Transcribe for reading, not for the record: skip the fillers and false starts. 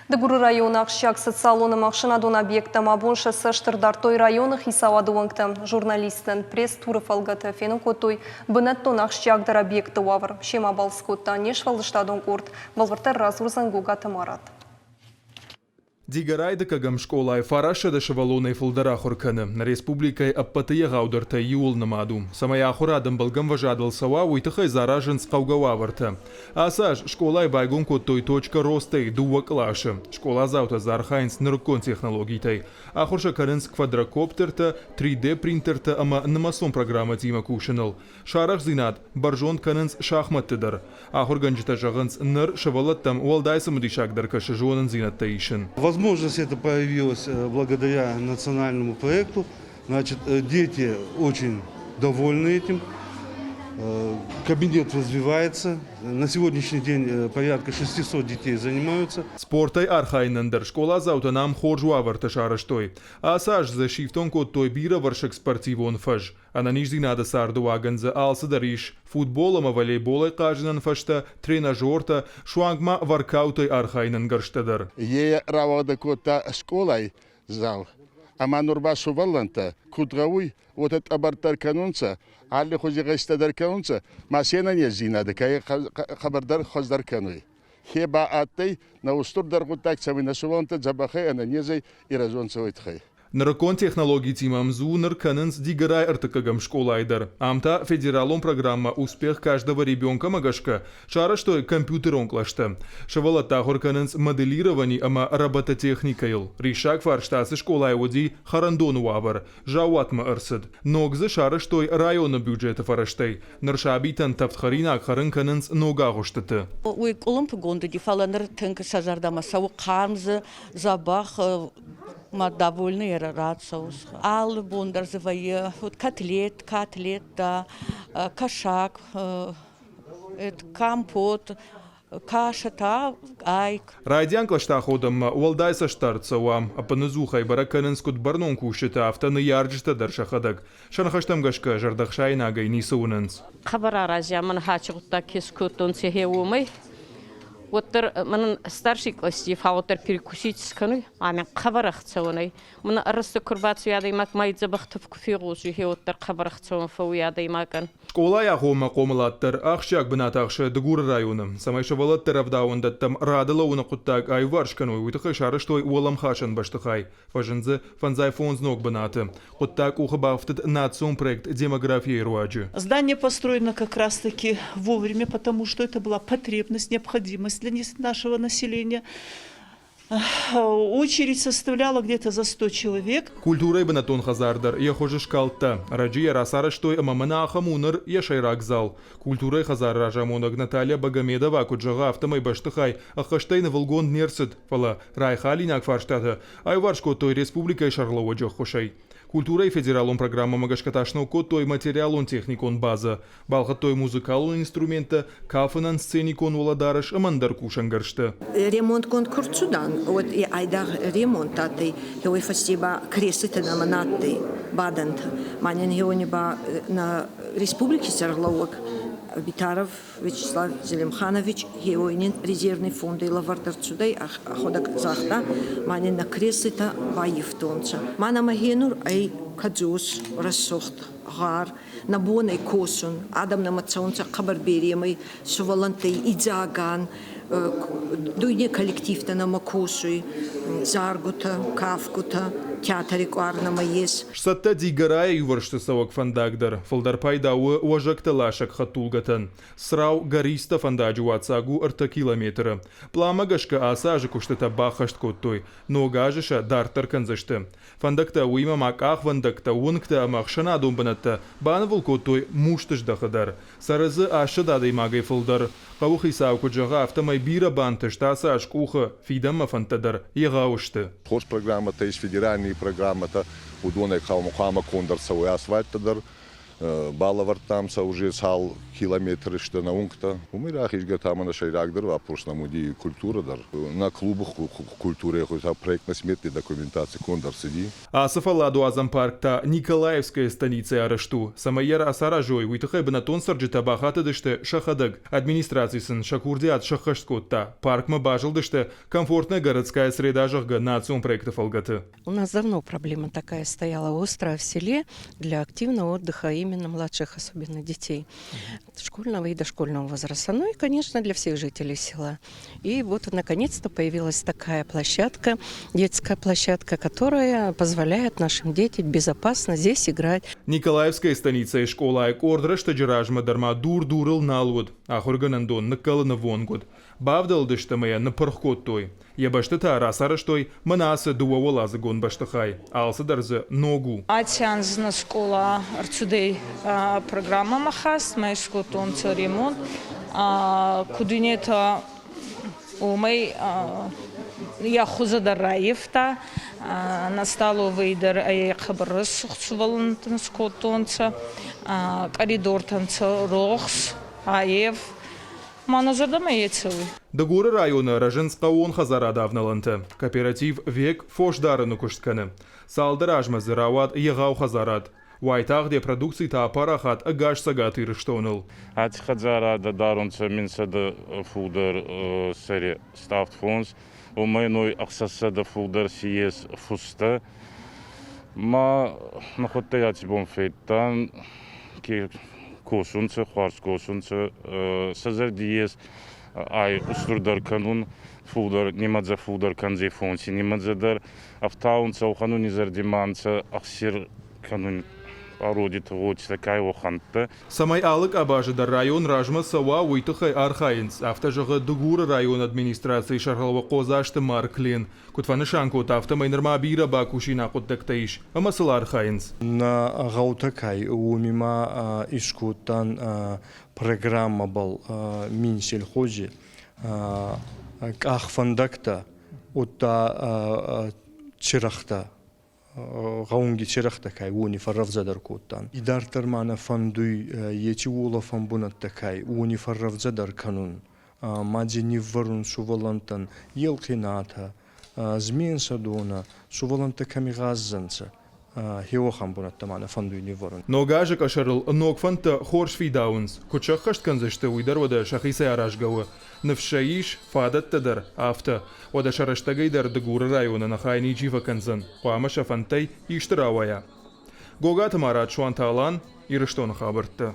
Дегуры районах шак социалоны машинадон объектам абонша саштырдартой районах и савадуангтам. Журналистен пресс-туры фалгата фену котой бынаттонах шакдар объекты уавр. Шема балскотта нешвалыштадон курт. Балвартар разурзан гугата марат. Дигарайды кагам школай фараша да шавалоной фулдара хурканы. На республикой аппатыя гаудырта юл намаду. Самая хурадам балгам важадал сава уйтахай заражен с каугававарта. Асаж школай байгун той точка ростай дуа клаша. Школа заута зархайнс ныркон технологийтай. Ахурша карынс квадрокоптерта 3D принтерта ама намасон программа тима кушанал. Шарах зинат баржон карынс шахматтыдар. Ахурганжита жагынс ныр шавалаттам уалдайсам дишагдар кашажонан зинат таишын. Возможность это появилась благодаря национальному проекту. Значит, дети очень довольны этим. Кабинет развивается. На сегодняшний день порядка 600 детей занимаются. Спортай архайнендер школа заута нам ходжуа варташараштой. Асаж за шифтон кот той бира варшек спортивон фаж. А на нижди надо сардуаган за алсадариш. Футболом, а волейболой кажден фашта, тренажерта, шуангма варкаутой архайненгарштадар. Е равада кота школай зал. Ама нурбашу валанта, кудрауй, вот этот абартар канунца, алли хози гайстадар канунца, масена не зинада, кай хабардар хоздар кануй. Хеба аттай, на устур даргутак саминасуванта, забахай, ана незай и разонцевайтхай. Наркон технологий тимам зунер каненс дигарай артакагам школайдар. Амта федералом программа «Успех каждого ребенка» магашка. Шара что компьютерон клашта. Шавала тахор каненс моделирований ама робототехникайл. Ришак фарштасы школай води харандон уавар. Жауатма арсад. Ногзы шара что района бюджета фараштай. Наршабитан тафтхаринак харен каненс нога гоштаты. Уй олымп гонды дифаланыр тынк сажардама сау камзы забах мы довольны и рад соус. Аллы бондар завои, вот котлет, да, кашак, компот, каша та, айк. Райдян клашта ходам уалдайса штарцауам, а паназухай бараканенскут барнон кушета автаны ярджта даршахадак. Шанхаштам гашка жардахшай нагай нисаунанс. Хабара разя ман хачута кискутон сехеумай. Вот من старший класс фаутер перекусить сканы, а мен хабарахцауной. من арасты курбацу ядай мак майд забахтов куфирус, и вот хабарахцаун фау ядай макан. Школа я хома комлаттар ахшак бинатахша дгур районом. Самайша валаттар авдаунда там радала уна куттак ай варшкану, уйтахай шара что улам хашан баштахай. Фажензе фанзай фон знок бинаты. Куттак ухабафтет национ проект демографии руаджи. Здание построено как раз таки вовремя, потому что это была потребность, необходимость для нашего населения. Очередь составляла где-то за 100 человек. Культура и банатон хазардар, я хожу шкалта. Раджия расара, что и мамана хамунар, я шайрак зал. Культура и хазар ражамонаг Наталья Багамедова, куджага автомай баштахай, ахаштейна волгон нерсет, фала райхалинак фарштата, айваршко той республика и шарлова джохошай. Культура и федералом программа магашкаташно кот той материалон техникон база. Балха той музыкалон инструмента, кафанан сценикон владараш, амандар кушангаршта. Ремонт конкурсудан, вот и айдар ремонт атой, его фастиба кресты на манаты, бадант, манен его неба на республике Сарловок. Битаров Вячеслав Зелимханович, Геоинин, резервный фонд и лавардарцудай, ходак захта, манин на креслита баифтонца. Мана магенур ай кадзус рассохт, гар, набонай косун, адам на мацаунца кабарбериемой, сувалантай идзаган, дуйне коллектив-то на макусуй, заргута, кавкута, театрик арнама есть. Шсатта дигарая юваршты савак фандагдар, фалдар пайдауы уажакта лашак хатулгатан. Срау гариста фандаджу ацагу арта километра. Пламагашка асажы куштата бахашт коттой, но гажиша дартар канзашты. Фандакта уима маках вандакта ункта амахшана думбанатта, банавул коттой муштыш дахадар. Саразы аша дадой магай фалдар. Кавухи сауку джага автомай бира бантыш тасаш куха фидамма фантадар ягаушты. Хош программата из федеральной программата удоне хама кондар сауя асфальтадар. балавартамса уже сал километры что наункта. Умирах изготамана шайрагдер вопрос на муди культура дар. На клубах культуры хоть проектно-сметной документации кондар сиди. Асафаладу Азампаркта Николаевская станица арешту. Самайер Асаражой уйтахай бенатон сарджита бахата дыште шахадаг. Администрациясын шакурдиат шахашскотта. Паркма бажил дыште комфортная городская среда жахга национ проектов алгаты. У нас давно проблема такая стояла острая в селе для активного отдыха именно младших, особенно детей. Школьного и дошкольного возраста. Ну и, конечно, для всех жителей села. И вот, наконец-то, появилась такая площадка, детская площадка, которая позволяет нашим детям безопасно здесь играть. Николаевская станица и школа Айкордра, что джиражма дарма дур-дурыл налуд, а хурганандон накалана вонгуд. Бавдал дыштамая на пархкот той. Ебаштата расараштой манаса дуавола загон баштахай, алса дарза ногу. Ацянзна школа арцудей программа махас, майскотон ремонт, кудинета умей я хузадараевта, настало выйдер хабарыс хвалантан скотонца, коридор танца рохс, аев. Дагура района Ражинска он хазара давналанты. Кооператив век фошдарыны куштканы. Салдыражма зырават егау хазарат. Уайтах де продукции та парахат агаш сагат ирыштоныл. Ати хазара да дарунца минсада фудер сери стафт фонс. Умайной аксасада фудер сиес фуста. Ма нахотаяти бомфейтан ки косунца, хварс косунца, сазардиес, ай устурдар канун, фудер, немадза фудер канзе фонси, немадзадар, автаунца, ухану низардиманца, ахсир канун пародит, вот такая оханта. Самай алык абажыдар район ражма сава уйтыхай архайнс, автожығы дугура район администрации шархалва қозашты марклен. Кутфаны шанкот автомайнырма бира бакушина қоттактаиш, амасыл архайнс. На ғаутакай умима ишкуттан программа был минсельхози, ахфандакта, утта чирахта. غاونگی چرخ تکای ونی فرف زدر کوتان. ادارتر معنا فندوی یهچی ولا فن بنت تکای ونی فرف زدر کنون. ماجنی ورن سوالانتن یلخیناته زمین سدونا سوالانت کمی غازنسه. هیو خام بنت معنا فندوی نیورن. نوگاجک اشرل نوگ فنت خورش فی داونز. کچه خشت کنزشته ویدر وده شخیصه عراش گوه. نفشایش فادت تدر آفته وده شرشتگی در دگور رایون نخاینی جیفه کنزن. قامش فنتی ایشتراویا. گوگات مارات شوان تالان ایرشتون خابرته.